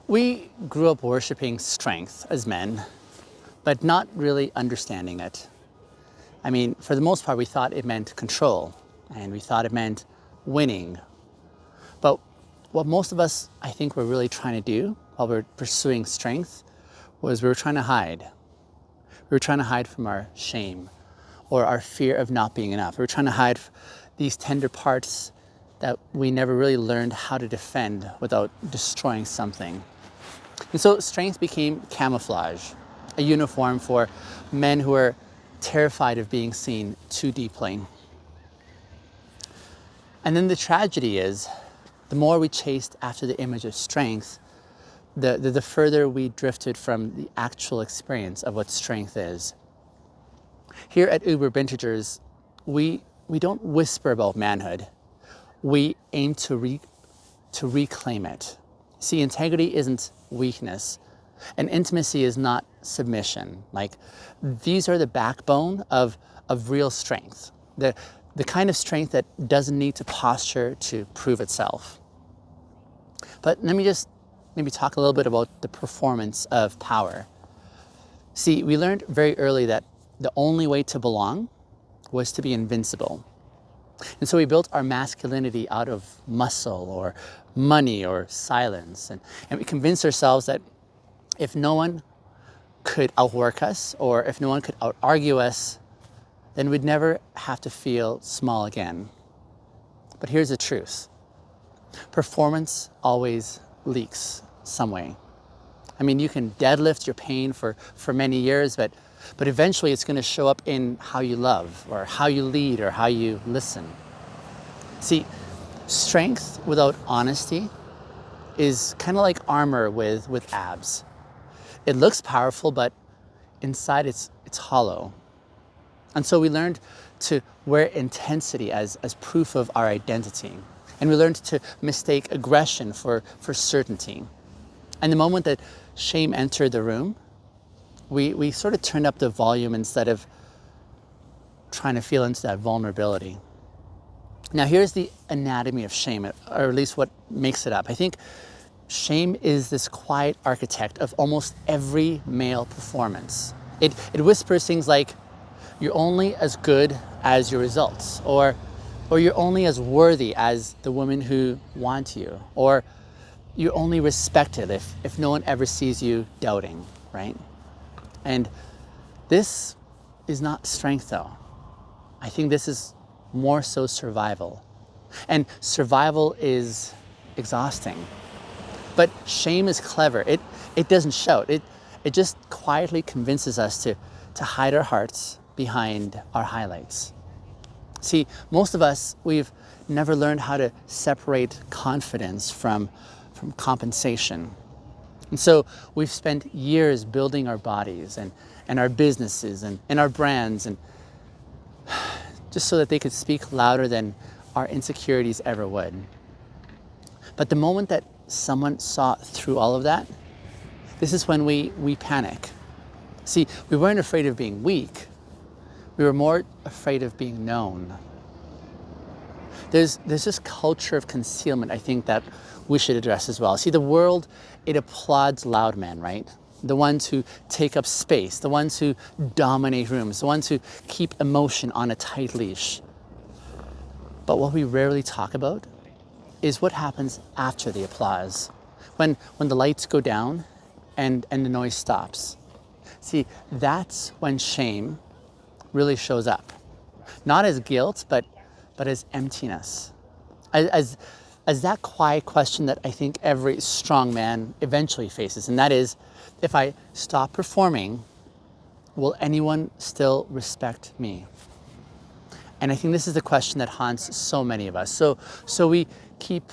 We grew up worshiping strength as men, but not really understanding it. I mean, for the most part, we thought it meant control, and we thought it meant winning. But what most of us, I think, were really trying to do while we were pursuing strength was we were trying to hide. We were trying to hide from our shame or our fear of not being enough. We were trying to hide these tender parts that we never really learned how to defend without destroying something. And so strength became camouflage, a uniform for men who are terrified of being seen too deeply. And then the tragedy is, the more we chased after the image of strength, the further we drifted from the actual experience of what strength is. Here at Uber Bintegers, we don't whisper about manhood. We aim to reclaim it. See, integrity isn't weakness, and intimacy is not submission. Like, these are the backbone of real strength, the kind of strength that doesn't need to posture to prove itself. But let me just maybe talk a little bit about the performance of power. See, we learned very early that the only way to belong was to be invincible. And so we built our masculinity out of muscle or money or silence. And we convinced ourselves that if no one could outwork us or if no one could out-argue us, then we'd never have to feel small again. But here's the truth. Performance always leaks some way. I mean, you can deadlift your pain for many years, but eventually it's going to show up in how you love or how you lead or how you listen. See, strength without honesty is kind of like armor with abs. It looks powerful, but inside it's hollow. And so we learned to wear intensity as proof of our identity. And we learned to mistake aggression for certainty. And the moment that shame entered the room, we sort of turned up the volume instead of trying to feel into that vulnerability. Now here's the anatomy of shame, or at least what makes it up. I think shame is this quiet architect of almost every male performance. It whispers things like, you're only as good as your results, or you're only as worthy as the women who want you, or you're only respected if no one ever sees you doubting, right? And this is not strength though. I think this is more so survival. And survival is exhausting. But shame is clever. It doesn't shout. It just quietly convinces us to hide our hearts behind our highlights. See, most of us, we've never learned how to separate confidence from compensation. And so we've spent years building our bodies and our businesses and our brands, and just so that they could speak louder than our insecurities ever would. But the moment that someone saw through all of that, this is when we panic. See, we weren't afraid of being weak. We were more afraid of being known. There's this culture of concealment, I think, that we should address as well. See, the world, it applauds loud men, right? The ones who take up space, the ones who dominate rooms, the ones who keep emotion on a tight leash. But what we rarely talk about is what happens after the applause, when the lights go down and the noise stops. See, that's when shame really shows up. Not as guilt, but as emptiness. As that quiet question that I think every strong man eventually faces, and that is, if I stop performing, will anyone still respect me? And I think this is the question that haunts so many of us. So we keep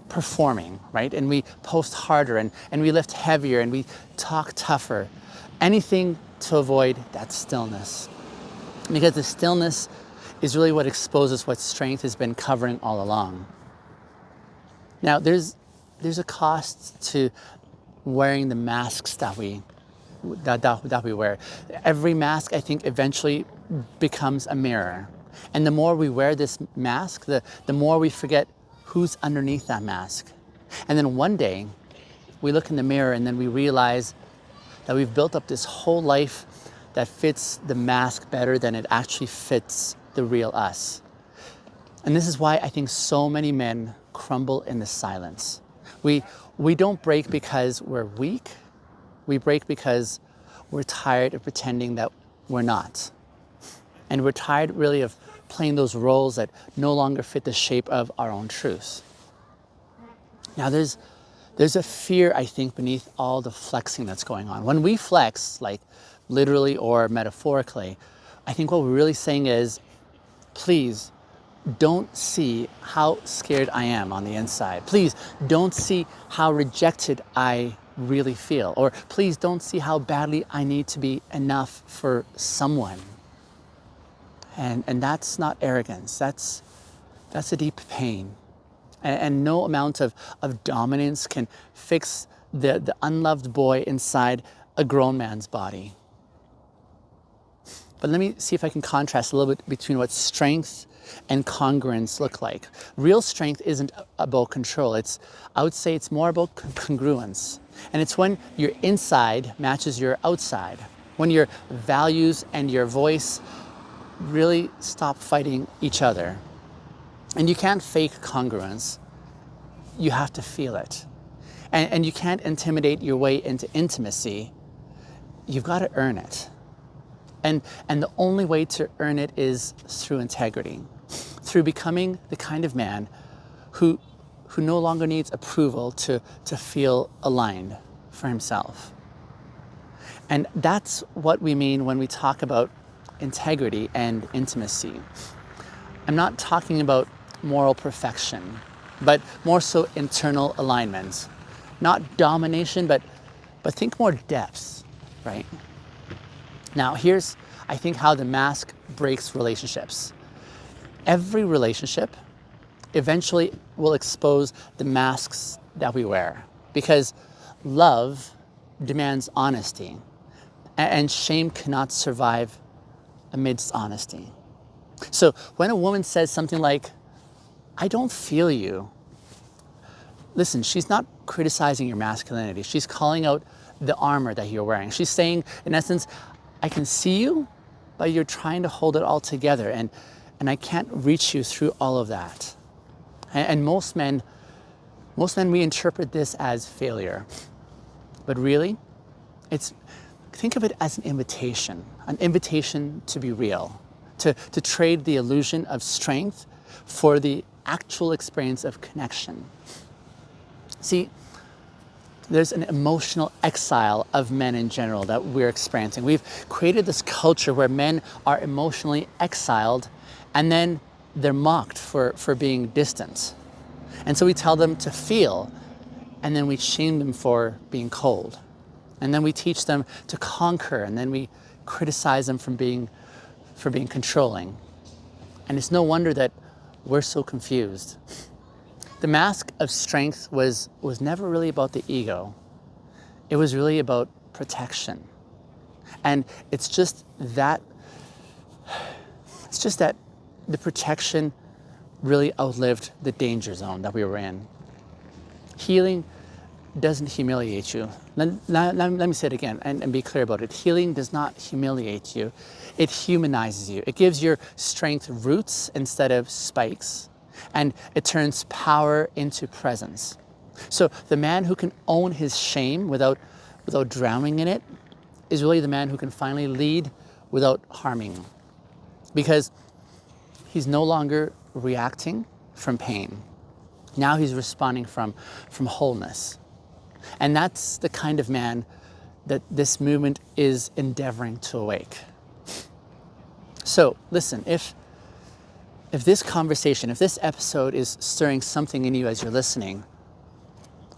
performing, right? And we post harder and we lift heavier and we talk tougher. Anything to avoid that stillness. Because the stillness is really what exposes what strength has been covering all along. Now, there's a cost to wearing the masks that we wear. Every mask, I think, eventually becomes a mirror. And the more we wear this mask, the more we forget who's underneath that mask. And then one day, we look in the mirror and then we realize that we've built up this whole life that fits the mask better than it actually fits the real us. And this is why I think so many men crumble in the silence. We don't break because we're weak. We break because we're tired of pretending that we're not. And we're tired really of playing those roles that no longer fit the shape of our own truth. Now there's a fear, I think, beneath all the flexing that's going on. When we flex, like literally or metaphorically, I think what we're really saying is, please don't see how scared I am on the inside. Please don't see how rejected I really feel. Or please don't see how badly I need to be enough for someone. And that's not arrogance. That's a deep pain. And no amount of dominance can fix the unloved boy inside a grown man's body. But let me see if I can contrast a little bit between what strength and congruence look like. Real strength isn't about control. I would say it's more about congruence. And it's when your inside matches your outside. When your values and your voice really stop fighting each other. And you can't fake congruence. You have to feel it. And you can't intimidate your way into intimacy. You've got to earn it. And the only way to earn it is through integrity, through becoming the kind of man who no longer needs approval to feel aligned for himself. And that's what we mean when we talk about integrity and intimacy. I'm not talking about moral perfection, but more so internal alignment. Not domination, but think more depth, right? Now, here's, I think, how the mask breaks relationships. Every relationship eventually will expose the masks that we wear, because love demands honesty, and shame cannot survive amidst honesty. So when a woman says something like, I don't feel you, listen, she's not criticizing your masculinity. She's calling out the armor that you're wearing. She's saying, in essence, I can see you, but you're trying to hold it all together, and I can't reach you through all of that. And most men, we interpret this as failure. But really, think of it as an invitation to be real, to trade the illusion of strength for the actual experience of connection. See, there's an emotional exile of men in general that we're experiencing. We've created this culture where men are emotionally exiled, and then they're mocked for being distant. And so we tell them to feel, and then we shame them for being cold. And then we teach them to conquer, and then we criticize them for being controlling. And it's no wonder that we're so confused. The mask of strength was never really about the ego. It was really about protection. And it's just that the protection really outlived the danger zone that we were in. Healing doesn't humiliate you. Let me say it again and be clear about it. Healing does not humiliate you. It humanizes you. It gives your strength roots instead of spikes. And it turns power into presence. So the man who can own his shame without drowning in it is really the man who can finally lead without harming. Because he's no longer reacting from pain. Now he's responding from wholeness. And that's the kind of man that this movement is endeavoring to awake. So listen, if this conversation, if this episode is stirring something in you as you're listening,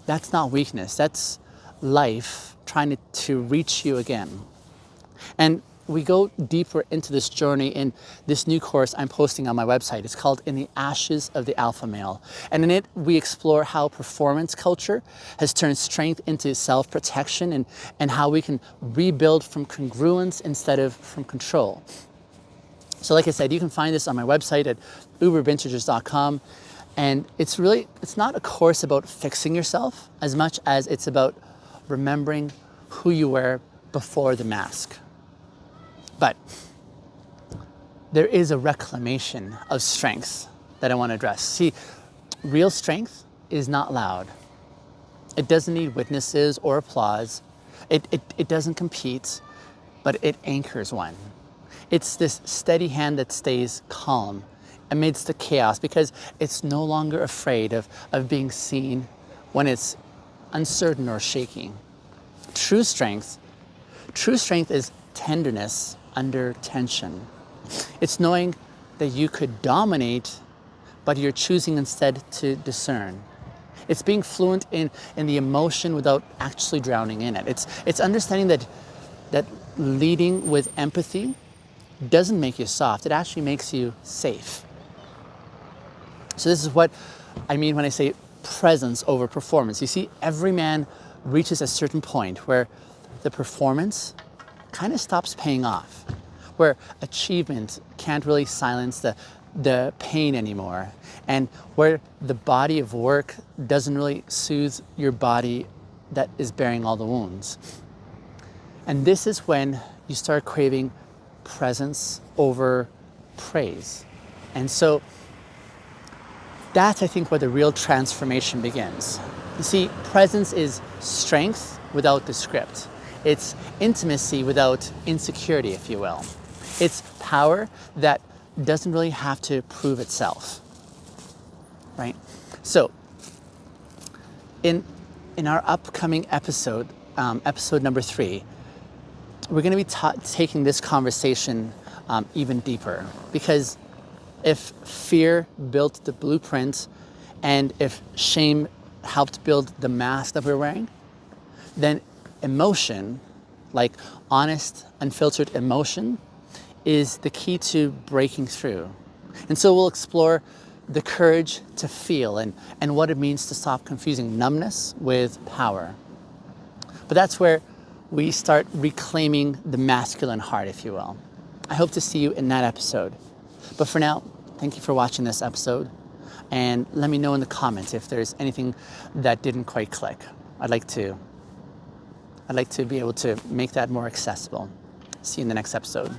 that's not weakness. That's life trying to reach you again. And we go deeper into this journey in this new course I'm posting on my website. It's called In the Ashes of the Alpha Male. And in it, we explore how performance culture has turned strength into self-protection, and how we can rebuild from congruence instead of from control. So like I said, you can find this on my website at uberbintegers.com. And it's not a course about fixing yourself as much as it's about remembering who you were before the mask. But there is a reclamation of strength that I want to address. See, real strength is not loud. It doesn't need witnesses or applause. It doesn't compete, but it anchors one. It's this steady hand that stays calm amidst the chaos because it's no longer afraid of being seen when it's uncertain or shaking. True strength is tenderness under tension. It's knowing that you could dominate, but you're choosing instead to discern. It's being fluent in the emotion without actually drowning in it. It's understanding that leading with empathy doesn't make you soft. It actually makes you safe. So this is what I mean when I say presence over performance. You see, every man reaches a certain point where the performance kind of stops paying off, where achievement can't really silence the pain anymore, and where the body of work doesn't really soothe your body that is bearing all the wounds. And this is when you start craving presence over praise. And so that's, I think, where the real transformation begins. You see, presence is strength without the script. It's intimacy without insecurity, if you will. It's power that doesn't really have to prove itself, right? So, in our upcoming episode, episode number 3, we're going to be taking this conversation even deeper, because if fear built the blueprint and if shame helped build the mask that we're wearing, then emotion, like honest, unfiltered emotion, is the key to breaking through. And so we'll explore the courage to feel and what it means to stop confusing numbness with power. But that's where we start reclaiming the masculine heart, if you will. I hope to see you in that episode. But for now, thank you for watching this episode. And let me know in the comments if there's anything that didn't quite click. I'd like to be able to make that more accessible. See you in the next episode.